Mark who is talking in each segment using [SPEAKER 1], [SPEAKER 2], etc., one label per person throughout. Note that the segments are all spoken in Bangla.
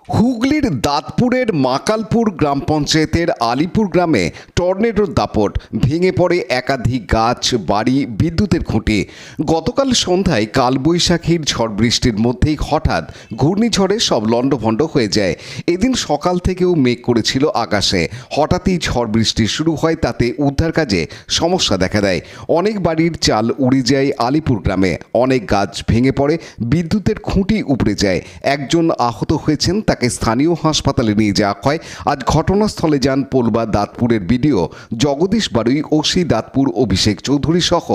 [SPEAKER 1] হুগলির দাঁতপুরের মাকালপুর গ্রাম পঞ্চায়েতের আলিপুর গ্রামে টর্নেডোর দাপট, ভেঙে পড়ে একাধিক গাছ, বাড়ি, বিদ্যুতের খুঁটি। গতকাল সন্ধ্যায় কালবৈশাখীর ঝড় বৃষ্টির মধ্যেই হঠাৎ ঘূর্ণিঝড়ে সব লণ্ডভণ্ড হয়ে যায়। এদিন সকাল থেকেও মেঘ করেছিল আকাশে। হঠাৎই ঝড় বৃষ্টি শুরু হয়, তাতে উদ্ধার কাজে সমস্যা দেখা দেয়। অনেক বাড়ির চাল উড়ে যায় আলিপুর গ্রামে, অনেক গাছ ভেঙে পড়ে, বিদ্যুতের খুঁটি উপড়ে যায়। একজন আহত হয়েছেন, তাকে স্থানীয় হাসপাতালে নিয়ে যাওয়া হয়। আজ ঘটনাস্থলে যান পোলবা দাঁতপুরের বিডিও জগদীশ বারুই, ওসি দাঁতপুর অভিষেক চৌধুরী সহ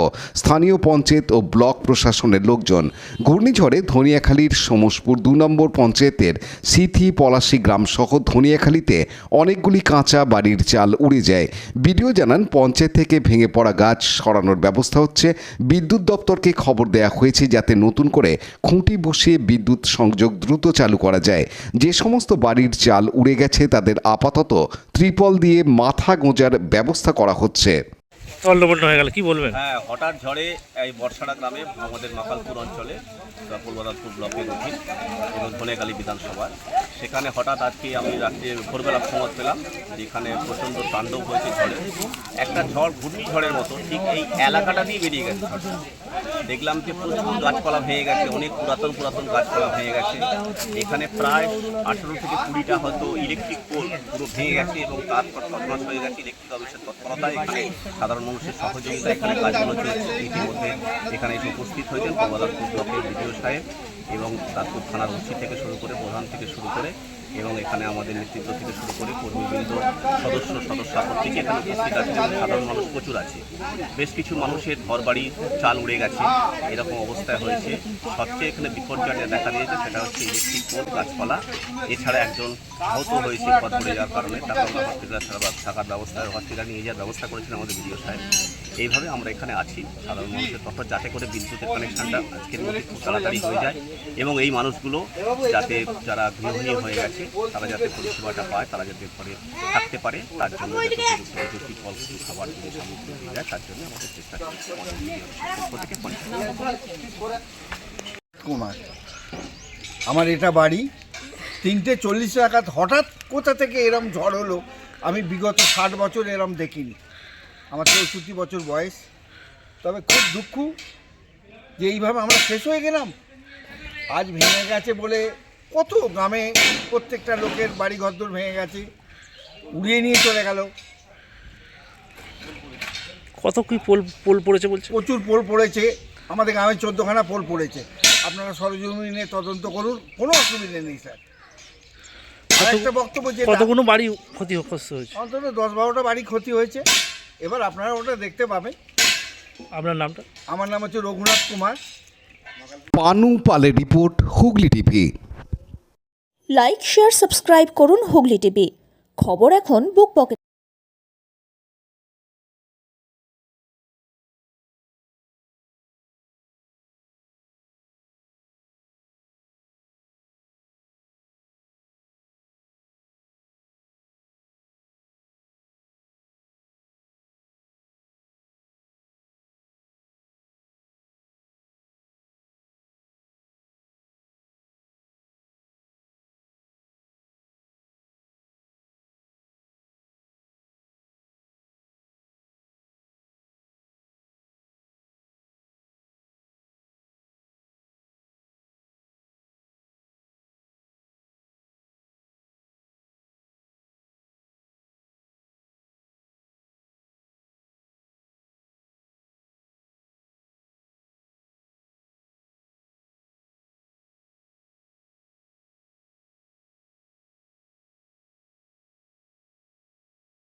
[SPEAKER 1] স্থানীয় পঞ্চায়েত ও ব্লক প্রশাসনের লোকজন। ঘূর্ণিঝড়ে ধনিয়াখালীর সমসপুর 2 নম্বর পঞ্চায়েতের সিথি পলাশী গ্রাম সহ ধনিয়াখালীতে অনেকগুলি কাঁচা বাড়ির চাল উড়ে যায়। বিডিও জানান, পঞ্চায়েত থেকে ভেঙে পড়া গাছ সরানোর ব্যবস্থা হচ্ছে। বিদ্যুৎ দপ্তরকে খবর দেওয়া হয়েছে যাতে নতুন করে খুঁটি বসিয়ে বিদ্যুৎ সংযোগ দ্রুত চালু করা যায়। যে সমস্ত বাড়ির চাল উড়ে গেছে তাদের আপাতত ত্রিপল দিয়ে মাথা গোঁজার ব্যবস্থা করা হচ্ছে।
[SPEAKER 2] তল্লবল্ল হয়ে গেল, কি বলবেন?
[SPEAKER 3] হ্যাঁ, হঠাৎ ঝড়ে এই বর্ষাড়া গ্রামে আমাদের মাকালপুর অঞ্চলে পূর্বদাতপুর ব্লকের অধীন এবং ধনেখালী বিধানসভা, সেখানে হঠাৎ আজকে আমি রাত্রে ভোরবেলা খবর পেলাম যে এখানে প্রচণ্ড তাণ্ডব হয়েছে ঝড়ে। একটা ঝড় ঘূর্ণিঝড়ের মতো ঠিক এই এলাকাটা দিয়ে বেরিয়ে গেছে। দেখলাম যে প্রচুর গাছপালা ভেঙে গেছে, অনেক পুরাতন গাছপালা ভেঙে গেছে। এখানে প্রায় 18 থেকে 20টা হয়তো ইলেকট্রিক পোল পুরো ভেঙে গেছে এবং তারপর তছনছ হয়ে গেছে। ইলেকট্রিক অফিসের তৎপরতায় এখানে সাধারণ মানুষের সহযোগিতা এখানে কাজগুলো চলছে। ইতিমধ্যে এখানে এসে উপস্থিত হয়েছেন পূর্বদাতপুর ব্লকের বিডিও সাহেব এবং দাঁতপুর থানার ওসি থেকে শুরু করে প্রধান থেকে শুরু করে এবং এখানে আমাদের নেতৃত্ব থেকে শুরু করে কর্মীবৃন্দ, সদস্যা প্রত্যেকে এখানে উপস্থিত আছে। সাধারণ মানুষ প্রচুর আছে। বেশ কিছু মানুষের ঘরবাড়ি চাল উড়ে গেছে, এরকম অবস্থায় হয়েছে। সবচেয়ে এখানে বিপর্যয় দেখা দিয়েছে সেটা হচ্ছে ইলেকট্রিক পোল, গাছপালা। এছাড়া একজন আহত হয়েছে পথ পড়ে যাওয়ার কারণে, তাকে আমরা হসপিটালে নিয়ে যাওয়ার ব্যবস্থা করেছিলেন আমাদের বিডিও সাহেব। এইভাবে আমরা এখানে আছি সাধারণ মানুষের তরফ, যাতে করে বিদ্যুতের কানেকশানটা আজকের মধ্যে খুব তাড়াতাড়ি হয়ে যায় এবং এই মানুষগুলো যাতে, যারা গৃহহীন হয়ে গেছে, তারা যাতে পরিষেবাটা পায়, তারা যাতে ঘরে থাকতে পারে, তার জন্য যাতে ফল খাবার জিনিস সামগ্রী দিয়ে যায়, তার জন্য আমাদের চেষ্টা করছি।
[SPEAKER 4] কুমার, আমার এটা বাড়ি 3:40 নাগাদ হঠাৎ কোথা থেকে এরম ঝড় হলো আমি বিগত 60 বছর এরম দেখিনি। আমার 64 বছর বয়স। তবে খুব দুঃখ যে এইভাবে আমরা শেষ হয়ে গেলাম। আজ ভেঙে গেছে বলে কত গ্রামে প্রত্যেকটা লোকের বাড়ি ঘরদোর ভেঙে গেছে, উড়িয়ে নিয়ে চলে গেল।
[SPEAKER 2] কত কি পোল পড়েছে বলছে?
[SPEAKER 4] প্রচুর পোল পড়েছে, আমাদের গ্রামে 14খানা পোল পড়েছে। আপনারা সরজমিনে তদন্ত করুন, কোনো অসুবিধা নেই স্যার। একটা বক্তব্য, যে
[SPEAKER 2] কতগুলো বাড়ি ক্ষতিগ্রস্ত হয়েছে?
[SPEAKER 4] অন্তত 10-12টা বাড়ি ক্ষতি হয়েছে। এবার আপনারা ওটা দেখতে পাবেন।
[SPEAKER 2] আপনার নামটা?
[SPEAKER 4] আমার নাম হচ্ছে রঘুনাথ কুমার।
[SPEAKER 1] পানু পালের report, Hooghly TV.
[SPEAKER 5] Like, share, subscribe করুন হুগলি টিভি। খবর এখন বুক পকেট।